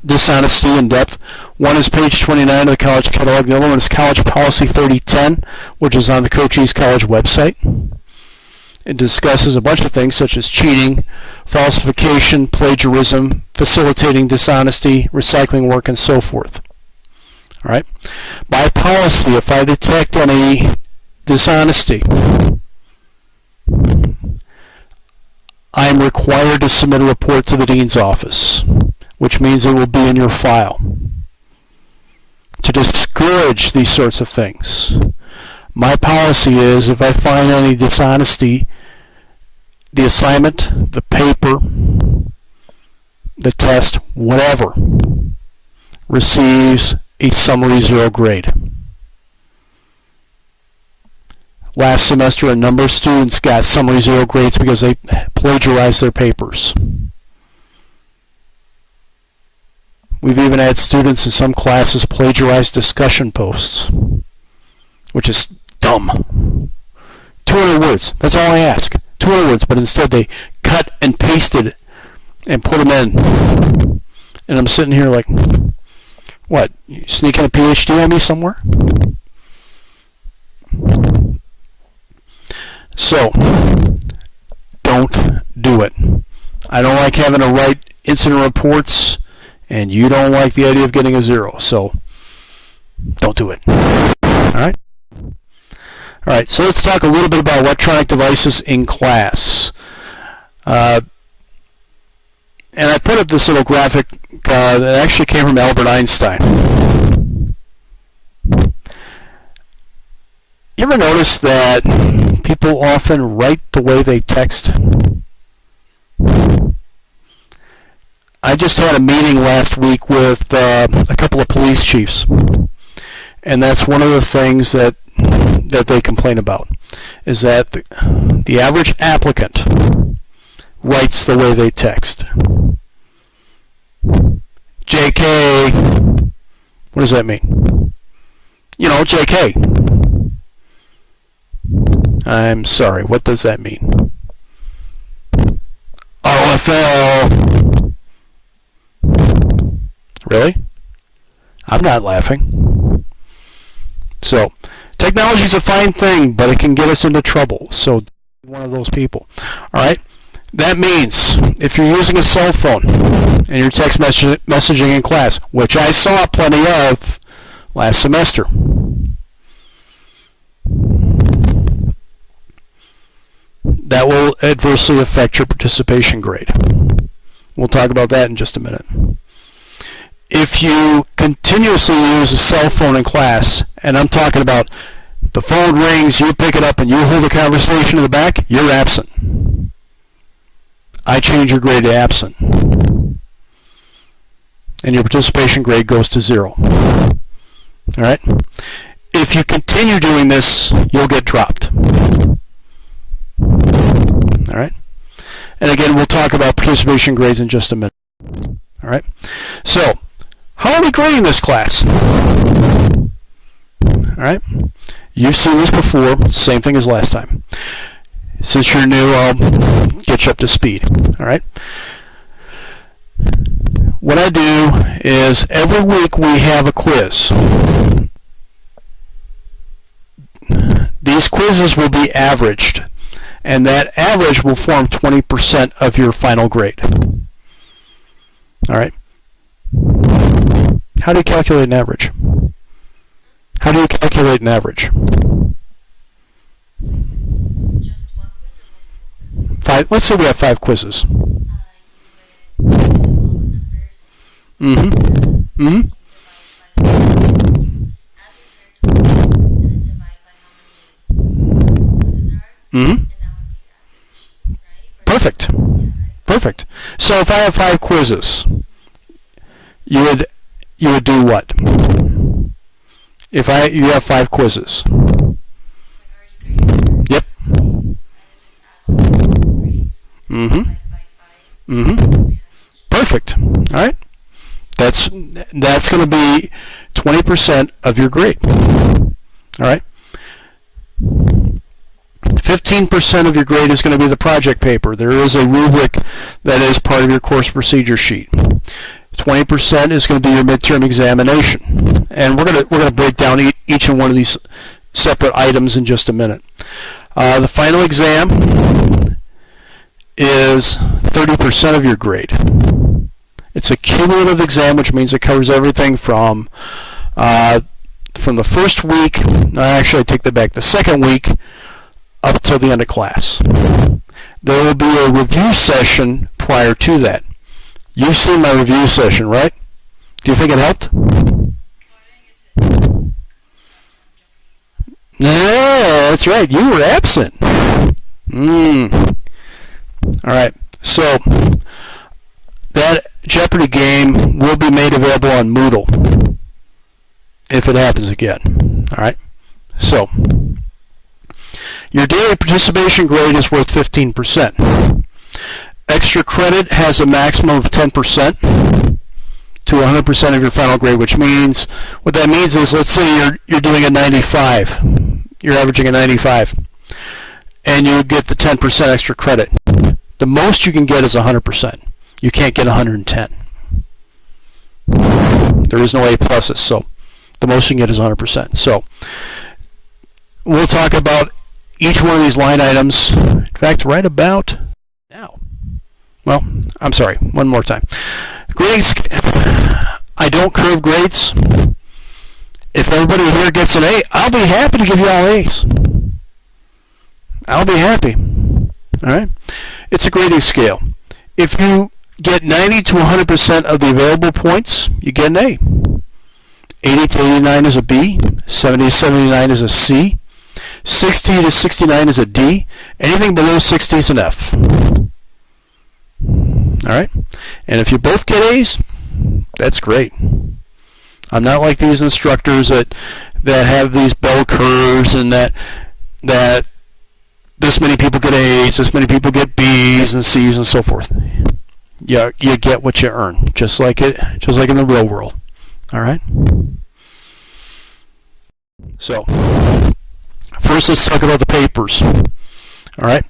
dishonesty in depth. One is page 29 of the college catalog. The other one is College Policy 3010, which is on the Cochise College website. It discusses a bunch of things such as cheating, falsification, plagiarism, facilitating dishonesty, recycling work, and so forth. All right. By policy, if I detect any dishonesty, I am required to submit a report to the dean's office, which means it will be in your file. To discourage these sorts of things, my policy is if I find any dishonesty, the assignment, the paper, the test, whatever, receives a summary 0 grade. Last semester, a number of students got summary 0 grades because they plagiarized their papers. We've even had students in some classes plagiarize discussion posts, which is dumb. 200 words, that's all I ask. 200 words, but instead they cut and pasted and put them in. And I'm sitting here like, what, you sneaking a PhD on me somewhere? So, don't do it. I don't like having to write incident reports, and you don't like the idea of getting a 0, so don't do it. Alright? Alright, so let's talk a little bit about electronic devices in class. And I put up this little graphic that actually came from Albert Einstein. You ever notice that people often write the way they text? I just had a meeting last week with a couple of police chiefs, and that's one of the things that they complain about, is that the average applicant writes the way they text. JK, what does that mean? You know, JK. I'm sorry, what does that mean? OFL. Really? I'm not laughing. So, technology is a fine thing, but it can get us into trouble. So, one of those people. Alright? That means, if you're using a cell phone and you're text messaging in class, which I saw plenty of last semester, that will adversely affect your participation grade. We'll talk about that in just a minute. If you continuously use a cell phone in class, and I'm talking about the phone rings, you pick it up, and you hold a conversation in the back, you're absent. I change your grade to absent. And your participation grade goes to 0. Alright? If you continue doing this, you'll get dropped. Alright? And again, we'll talk about participation grades in just a minute. Alright? So, how are we grading this class? Alright? You've seen this before, same thing as last time. Since you're new, I'll get you up to speed. Alright? What I do is every week we have a quiz. These quizzes will be averaged, and that average will form 20% of your final grade. Alright? How do you calculate an average? How do you calculate an average? Just one quiz or multiple quiz? Five. Let's say we have 5 quizzes. You would put all the numbers. Mm-hmm. Mm-hmm. Divide by add the entire total and then divide by how many quizzes there are. Mm-hmm. And that would be your average, right? Or Perfect. yeah, right? Perfect. So if I have 5 quizzes, you would do what? If you have 5 quizzes. Like already graded. Yep. I would just add all the grades and Mm-hmm. divide by 5. Mm-hmm. My average. Perfect. All right. That's going to be 20% of your grade. All right. 15% of your grade is going to be the project paper. There is a rubric that is part of your course procedure sheet. 20% is going to be your midterm examination, and we're going to break down each and one of these separate items in just a minute. The final exam is 30% of your grade. It's a cumulative exam, which means it covers everything from the first week. Actually, I take that back. The second week up till the end of class. There will be a review session prior to that. You've seen my review session, right? Do you think it helped? No, that's right. You were absent. All right. So that Jeopardy game will be made available on Moodle if it happens again. All right. So your daily participation grade is worth 15%. Extra credit has a maximum of 10% to 100% of your final grade, which means, what that means is, let's say you're doing a 95. You're averaging a 95. And you get the 10% extra credit. The most you can get is 100%. You can't get 110. There is no A pluses, so the most you can get is 100%. So we'll talk about each one of these line items, in fact, right about now. Well, I'm sorry, one more time. Grades, I don't curve grades. If everybody here gets an A, I'll be happy to give you all A's. I'll be happy. All right? It's a grading scale. If you get 90 to 100% of the available points, you get an A. 80 to 89 is a B. 70 to 79 is a C. 60 to 69 is a D. Anything below 60 is an F. All right? And if you both get A's, that's great. I'm not like these instructors that have these bell curves and that this many people get A's, this many people get B's and C's and so forth. You get what you earn, just like in the real world. All right? So, first let's talk about the papers. All right?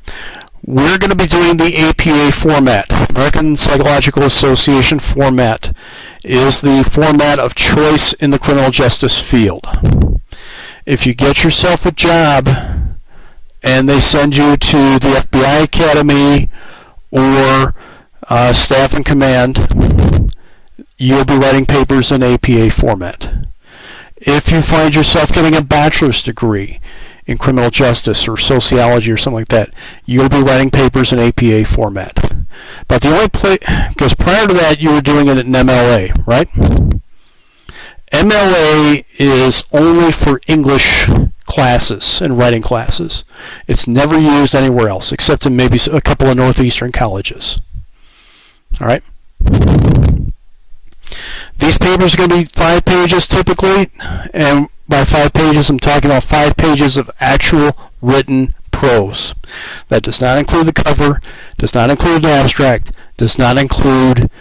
We're going to be doing the APA format. American Psychological Association format is the format of choice in the criminal justice field. If you get yourself a job and they send you to the FBI Academy or Staff and Command, you'll be writing papers in APA format. If you find yourself getting a bachelor's degree in criminal justice or sociology or something like that, you'll be writing papers in APA format. But the only because prior to that you were doing it in MLA, right? MLA is only for English classes and writing classes. It's never used anywhere else except in maybe a couple of northeastern colleges. All right? These papers are going to be 5 pages typically, and by 5 pages I'm talking about 5 pages of actual written prose. That does not include the cover, does not include an abstract, does not include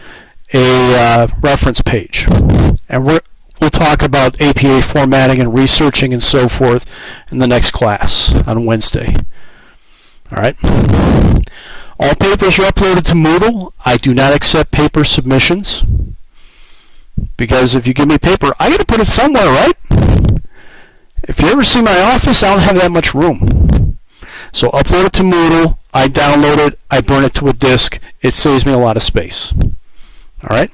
a reference page. And we'll talk about APA formatting and researching and so forth in the next class on Wednesday. All right? All papers are uploaded to Moodle. I do not accept paper submissions, because if you give me paper, I got to put it somewhere, right? If you ever see my office, I don't have that much room. So upload it to Moodle, I download it, I burn it to a disk. It saves me a lot of space. All right?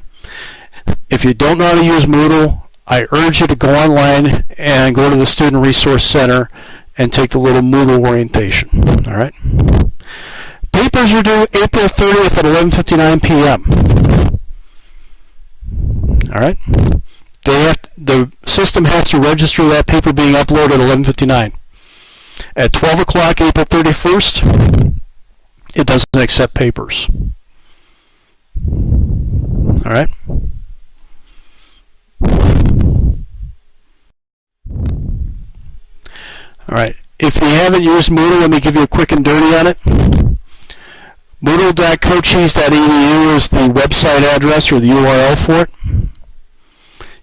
If you don't know how to use Moodle, I urge you to go online and go to the Student Resource Center and take the little Moodle orientation. All right. Papers are due April 30th at 11:59 p.m. All right. The system has to register that paper being uploaded at 11:59. At 12 o'clock, April 31st, it doesn't accept papers. All right. All right. If you haven't used Moodle, let me give you a quick and dirty on it. Moodle.cochise.edu is the website address or the URL for it.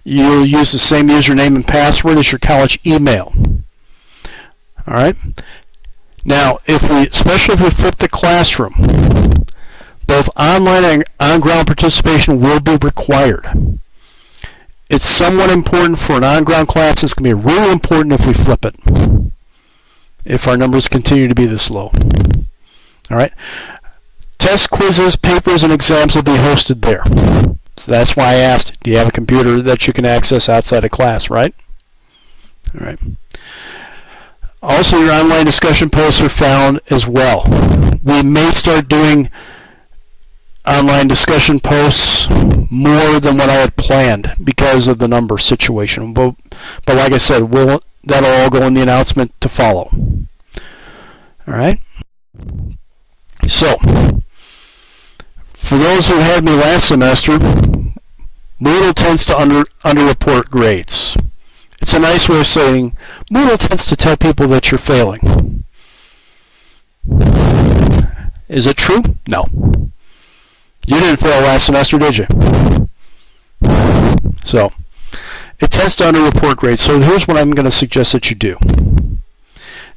You'll use the same username and password as your college email. All right. Now, especially if we flip the classroom, both online and on-ground participation will be required. It's somewhat important for an on-ground class. It's going to be really important if we flip it, if our numbers continue to be this low. All right. Tests, quizzes, papers, and exams will be hosted there. So that's why I asked, do you have a computer that you can access outside of class, right? All right. Also, your online discussion posts are found as well. We may start doing online discussion posts more than what I had planned because of the number situation. But like I said, that'll all go in the announcement to follow. All right. So, for those who had me last semester, Moodle tends to underreport grades. It's a nice way of saying Moodle tends to tell people that you're failing. Is it true? No. You didn't fail last semester, did you? So, it tends to underreport grades. So here's what I'm going to suggest that you do.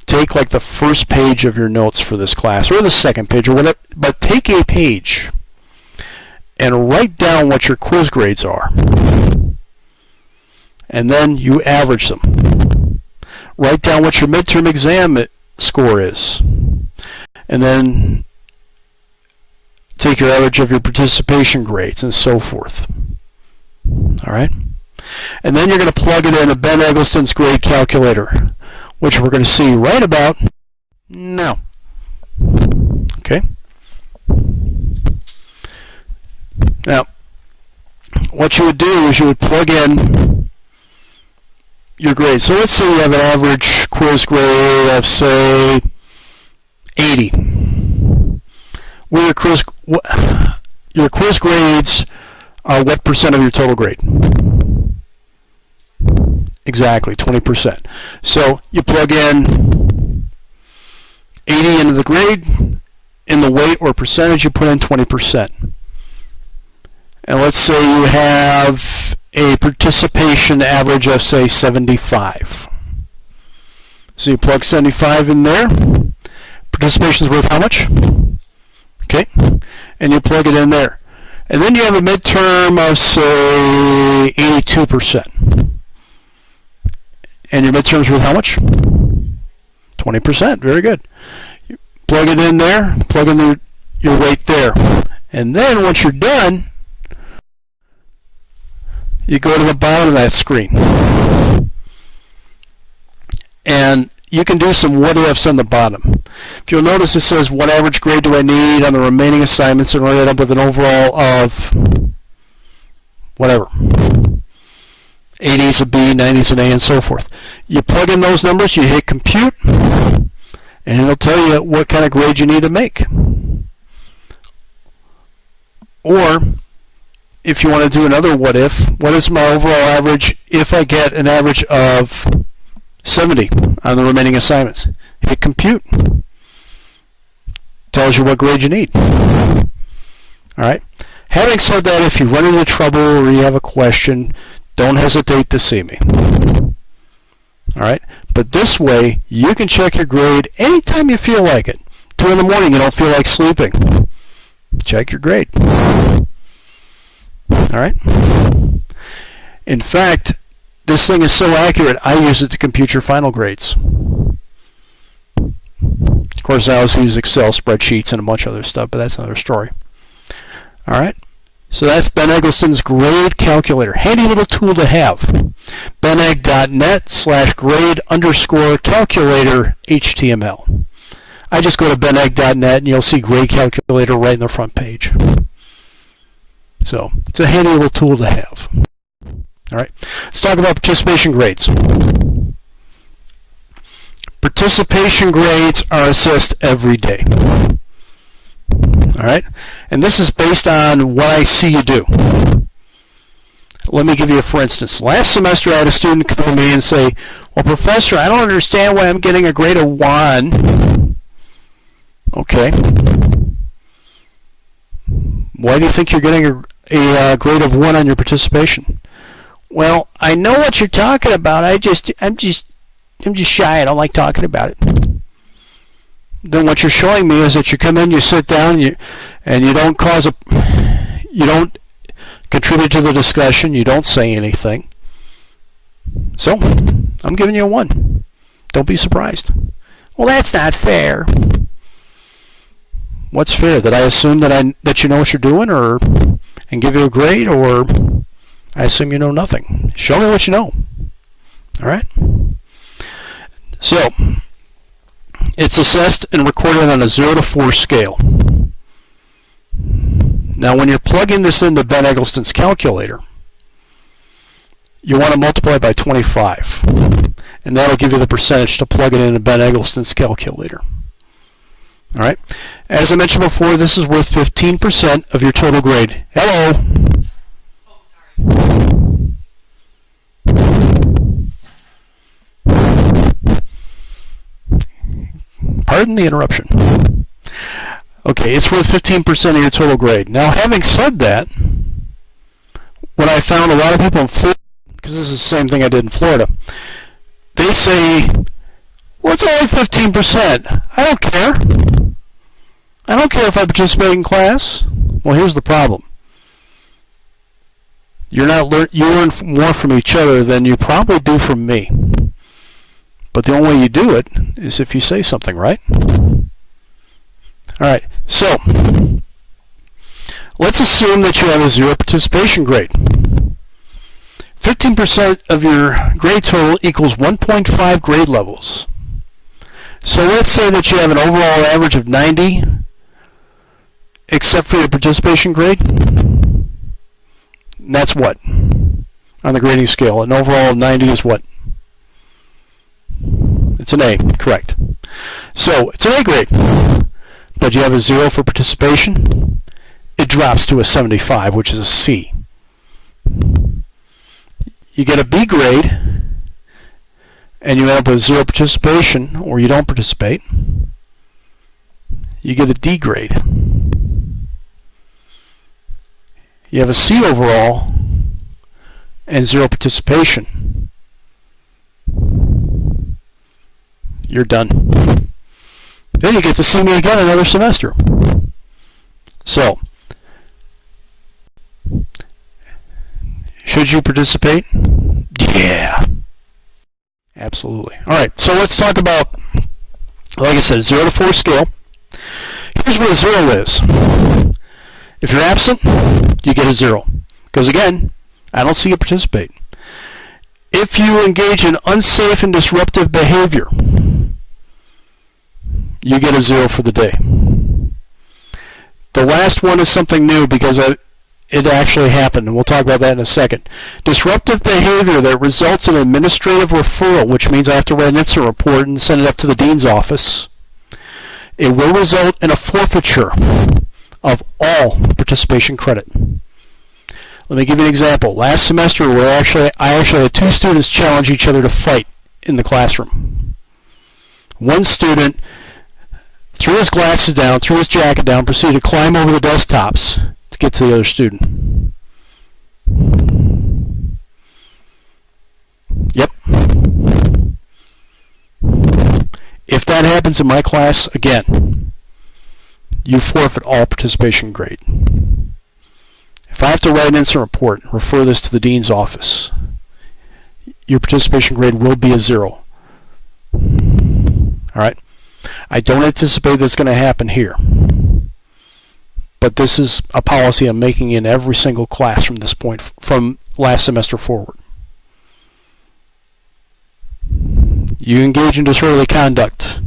Take like the first page of your notes for this class, or the second page, or whatever, but take a page and write down what your quiz grades are. And then you average them. Write down what your midterm exam score is. And then take your average of your participation grades and so forth. All right? And then you're going to plug it into Ben Eggleston's grade calculator, which we're going to see right about now. Okay? Now, what you would do is you would plug in your grade. So let's say you have an average quiz grade of, say, 80. Where your quiz grades are what percent of your total grade? Exactly, 20%. So you plug in 80 into the grade. In the weight or percentage, you put in 20%. And let's say you have a participation average of, say, 75. So you plug 75 in there. Participation is worth how much? Okay. And you plug it in there. And then you have a midterm of, say, 82%. And your midterm is worth how much? 20%. Very good. You plug it in there. Plug in your weight there. And then once you're done, you go to the bottom of that screen. And you can do some what-ifs on the bottom. If you'll notice, it says, what average grade do I need on the remaining assignments in order to end up with an overall of whatever. 80s a B, 90s an A, and so forth. You plug in those numbers, you hit compute, and it'll tell you what kind of grade you need to make. Or, if you want to do another what-if, what is my overall average if I get an average of 70 on the remaining assignments? Hit compute. Tells you what grade you need. Alright? Having said that, if you run into trouble or you have a question, don't hesitate to see me. Alright? But this way, you can check your grade anytime you feel like it. 2 in the morning, you don't feel like sleeping. Check your grade. Alright? In fact, this thing is so accurate, I use it to compute your final grades. Of course, I also use Excel spreadsheets and a bunch of other stuff, but that's another story. Alright? So that's Ben Eggleston's grade calculator. Handy little tool to have. benegg.net/grade_calculator HTML. I just go to benegg.net and you'll see grade calculator right in the front page. So it's a handy little tool to have. All right, let's talk about participation grades. Participation grades are assessed every day. All right, and this is based on what I see you do. Let me give you a for instance. Last semester I had a student come to me and say, well, professor, I don't understand why I'm getting a grade of 1. Okay. Why do you think you're getting a grade of 1 on your participation? Well, I know what you're talking about. I'm just shy. I don't like talking about it. Then what you're showing me is that you come in, you sit down, and you don't contribute to the discussion. You don't say anything. So I'm giving you a 1. Don't be surprised. Well, that's not fair. What's fair? That I assume that you know what you're doing, and give you a grade, or I assume you know nothing? Show me what you know. All right. So it's assessed and recorded on a 0 to 4 scale. Now, when you're plugging this into Ben Eggleston's calculator, you want to multiply by 25, and that'll give you the percentage to plug it into Ben Eggleston's calculator. All right. As I mentioned before, this is worth 15% of your total grade. Hello. Oh, sorry. Pardon the interruption. Okay, it's worth 15% of your total grade. Now, having said that, what I found a lot of people in Florida, because this is the same thing I did in Florida, they say, well, it's only 15%. I don't care. I don't care if I participate in class. Well, here's the problem. You learn more from each other than you probably do from me. But the only way you do it is if you say something, right? All right, so let's assume that you have a 0 participation grade. 15% of your grade total equals 1.5 grade levels. So let's say that you have an overall average of 90, except for your participation grade. And that's what? On the grading scale, an overall of 90 is what? It's an A, correct. So it's an A grade, but you have a 0 for participation. It drops to a 75, which is a C. You get a B grade, and you end up with 0 participation, or you don't participate. You get a D grade. You have a C overall, and 0 participation. You're done. Then you get to see me again another semester. So, should you participate? Yeah. Absolutely. All right, so let's talk about, like I said, 0 to 4 scale. Here's what a 0 is. If you're absent, you get a 0. Because again, I don't see you participate. If you engage in unsafe and disruptive behavior, you get a 0 for the day. The last one is something new because it actually happened, and we'll talk about that in a second. Disruptive behavior that results in administrative referral, which means I have to write an incident report and send it up to the dean's office. It will result in a forfeiture of all participation credit. Let me give you an example. Last semester, I actually had 2 students challenge each other to fight in the classroom. One student threw his glasses down, threw his jacket down, proceeded to climb over the desktops to get to the other student. Yep. If that happens in my class, again, you forfeit all participation grade. If I have to write an incident report and refer this to the dean's office, your participation grade will be a 0. All right? I don't anticipate that's going to happen here. but this is a policy I'm making in every single class from this point, from last semester forward. You engage in disorderly conduct,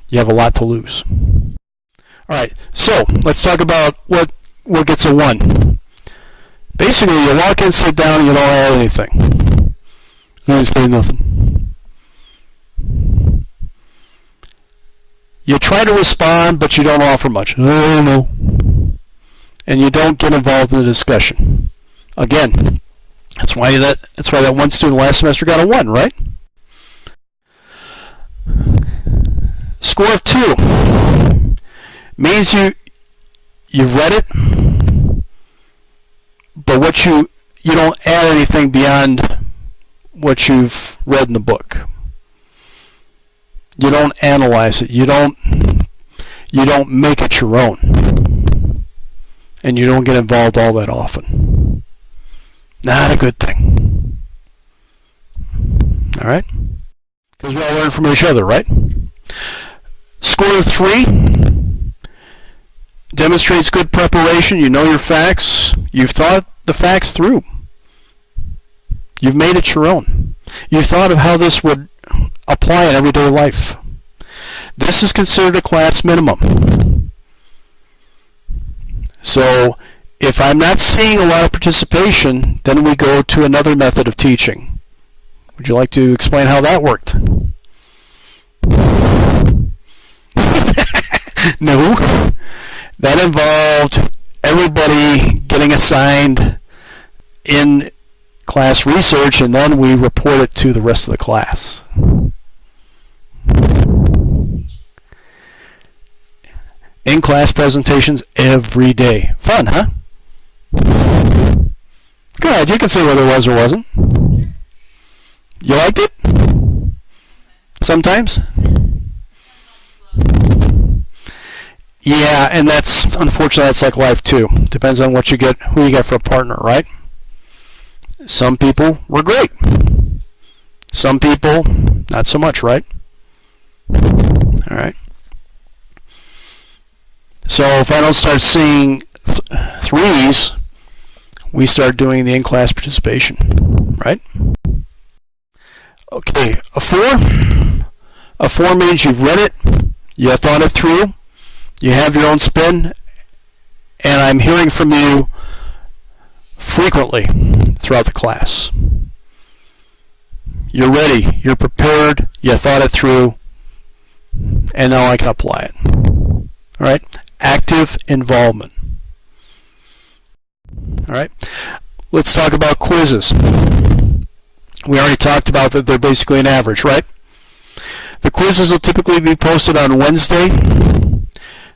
you have a lot to lose. Alright, so let's talk about what gets a 1. Basically, you walk in, sit down, and you don't add anything. You don't say nothing. You try to respond, but you don't offer much. No. And you don't get involved in the discussion. Again, that's why that one student last semester got a 1, right? Score of 2 means you've read it, but you don't add anything beyond what you've read in the book. You don't analyze it. You don't make it your own, and you don't get involved all that often. Not a good thing. All right, because we all learn from each other, right? Score of 3 demonstrates good preparation. You know your facts. You've thought the facts through. You've made it your own. You've thought of how this would apply in everyday life. This is considered a class minimum. So if I'm not seeing a lot of participation, then we go to another method of teaching. Would you like to explain how that worked? No. That involved everybody getting assigned in class research, and then we report it to the rest of the class. In-class presentations every day. Fun, huh? Good. You can say whether it was or wasn't. You liked it? Sometimes? Yeah, and unfortunately that's like life too. Depends on who you get for a partner, right? Some people were great. Some people not so much, right? All right. So if I don't start seeing 3s, we start doing the in-class participation, right? Okay, a 4. A 4 means you've read it, you have thought it through, you have your own spin, and I'm hearing from you frequently throughout the class. You're ready, you're prepared, you thought it through, and now I can apply it. All right? Active involvement. All right? Let's talk about quizzes. We already talked about that they're basically an average, right? The quizzes will typically be posted on Wednesday.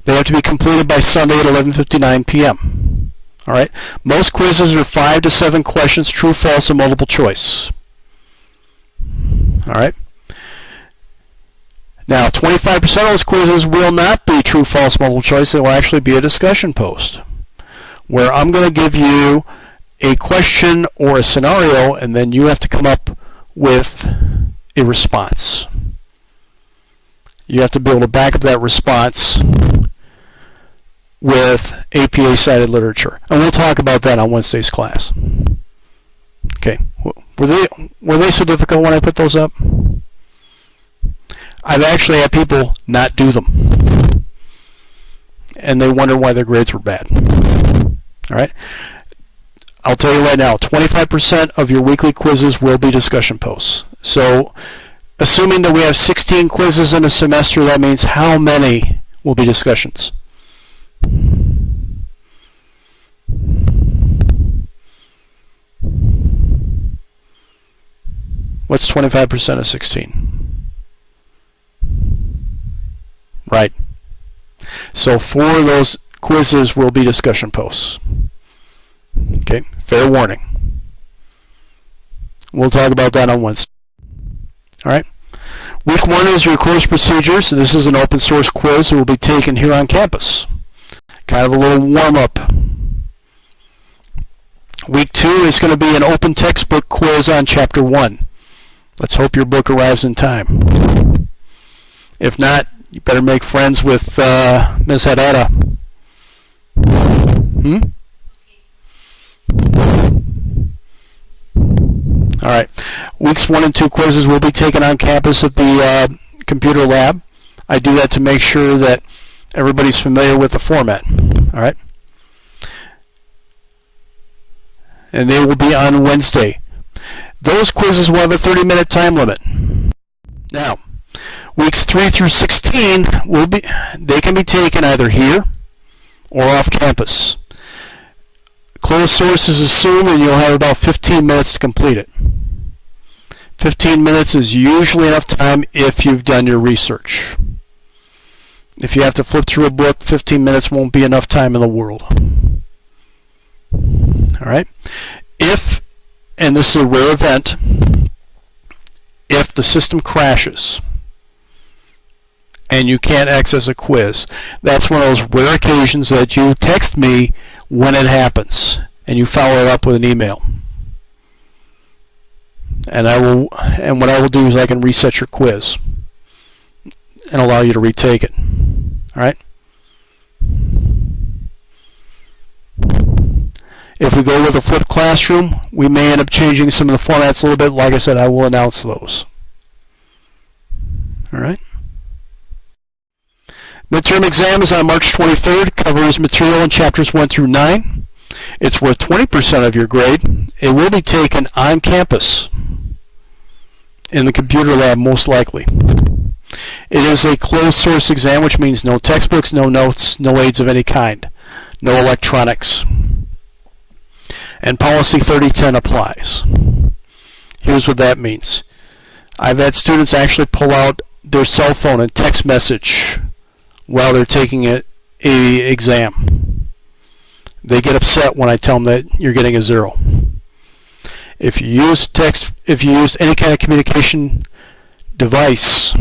They have to be completed by Sunday at 11:59 p.m. All right? Most quizzes are 5 to 7 questions, true, false, and multiple choice. All right? Now, 25% of those quizzes will not be true, false, multiple choice. They will actually be a discussion post where I'm going to give you a question or a scenario, and then you have to come up with a response. You have to be able to back up that response with APA-cited literature. And we'll talk about that on Wednesday's class. Okay. Were they so difficult when I put those up? I've actually had people not do them, and they wonder why their grades were bad. All right? I'll tell you right now, 25% of your weekly quizzes will be discussion posts. So, assuming that we have 16 quizzes in a semester, that means how many will be discussions? What's 25% of 16? Right. So 4 of those quizzes will be discussion posts. Okay, fair warning. We'll talk about that on Wednesday. All right. Week 1 is your course procedures. This is an open source quiz that will be taken here on campus. Kind of a little warm-up. Week 2 is going to be an open textbook quiz on Chapter 1. Let's hope your book arrives in time. If not, you better make friends with Ms. Hadada. Hmm? All right. Weeks 1 and 2 quizzes will be taken on campus at the computer lab. I do that to make sure that everybody's familiar with the format. All right. And they will be on Wednesday. Those quizzes will have a 30-minute time limit. Now, weeks 3 through 16 they can be taken either here or off campus. Closed source is assumed, and you'll have about 15 minutes to complete it. 15 minutes is usually enough time if you've done your research. If you have to flip through a book, 15 minutes won't be enough time in the world. All right? If, and this is a rare event, if the system crashes and you can't access a quiz, that's one of those rare occasions that you text me when it happens and you follow it up with an email. And what I will do is I can reset your quiz and allow you to retake it. All right? If we go with a flipped classroom, we may end up changing some of the formats a little bit. Like I said, I will announce those. All right? Midterm exam is on March 23rd, covers material in chapters 1 through 9. It's worth 20% of your grade. It will be taken on campus in the computer lab, most likely. It is a closed source exam, which means no textbooks, no notes, no aids of any kind, no electronics. And policy 3010 applies. Here's what that means. I've had students actually pull out their cell phone and text message while they're taking an exam. They get upset when I tell them that you're getting a 0. If you use any kind of communication device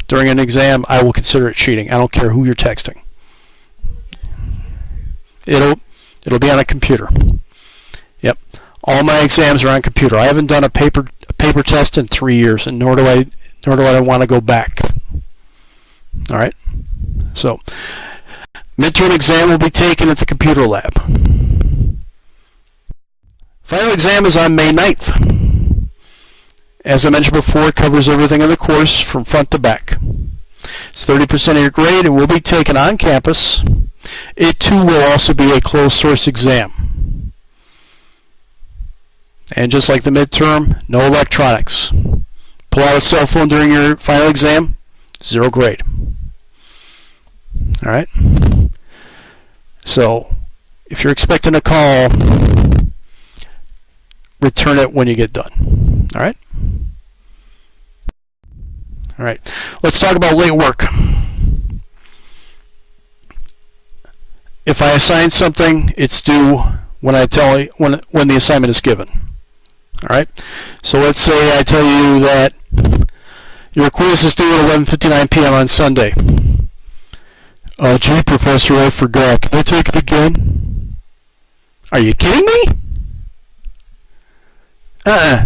during an exam, I will consider it cheating. I don't care who you're texting. It'll be on a computer. Yep. All my exams are on computer. I haven't done a paper test in 3 years, and nor do I want to go back. All right. So, midterm exam will be taken at the computer lab. Final exam is on May 9th. As I mentioned before, it covers everything in the course from front to back. It's 30% of your grade. It will be taken on campus. It too will also be a closed source exam. And just like the midterm, no electronics. Pull out a cell phone during your final exam, 0 grade. All right? So, if you're expecting a call, return it when you get done. All right? All right. Let's talk about late work. If I assign something, it's due when I tell you when the assignment is given. All right? So let's say I tell you that your quiz is due at 11:59 p.m. on Sunday. Gee, Professor, I forgot. Can I take it again? Are you kidding me?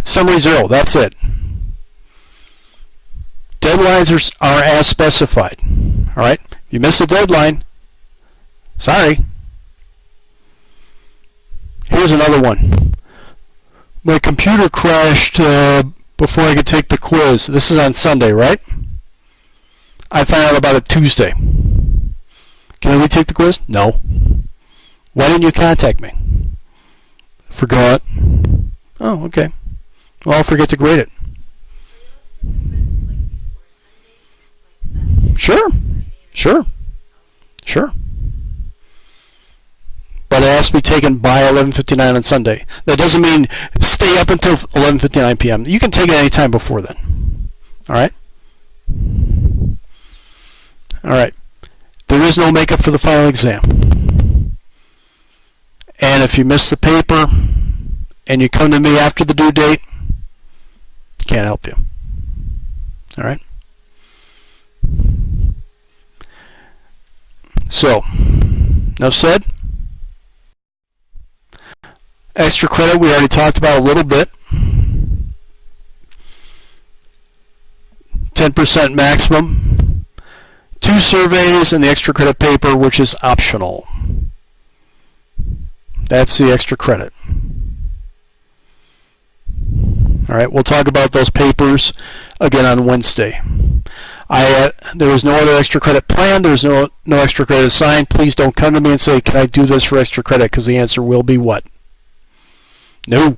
Summary 0. That's it. Deadlines are as specified. All right? You miss a deadline. Sorry. Here's another one. My computer crashed before I could take the quiz. This is on Sunday, right? I found out about it Tuesday. Can I retake the quiz? No. Why didn't you contact me? Forgot. Oh, okay. Well, I'll forget to grade it. Sure. But it has to be taken by 11:59 on Sunday. That doesn't mean stay up until 11:59 p.m. You can take it any time before then. All right? All right. There is no makeup for the final exam. And if you miss the paper and you come to me after the due date, can't help you. All right? So, enough said. Extra credit we already talked about a little bit. 10% maximum. 2 surveys and the extra credit paper, which is optional. That's the extra credit. All right, we'll talk about those papers again on Wednesday. There was no other extra credit planned. There's no extra credit assigned. Please don't come to me and say, can I do this for extra credit? Because the answer will be what? No.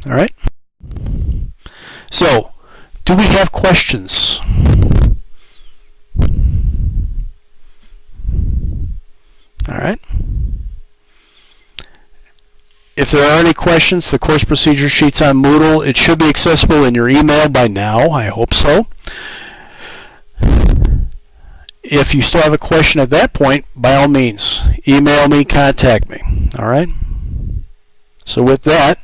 All right. So, do we have questions? All right. If there are any questions, the course procedure sheet's on Moodle. It should be accessible in your email by now. I hope so. If you still have a question at that point, by all means, email me, contact me. All right? So with that,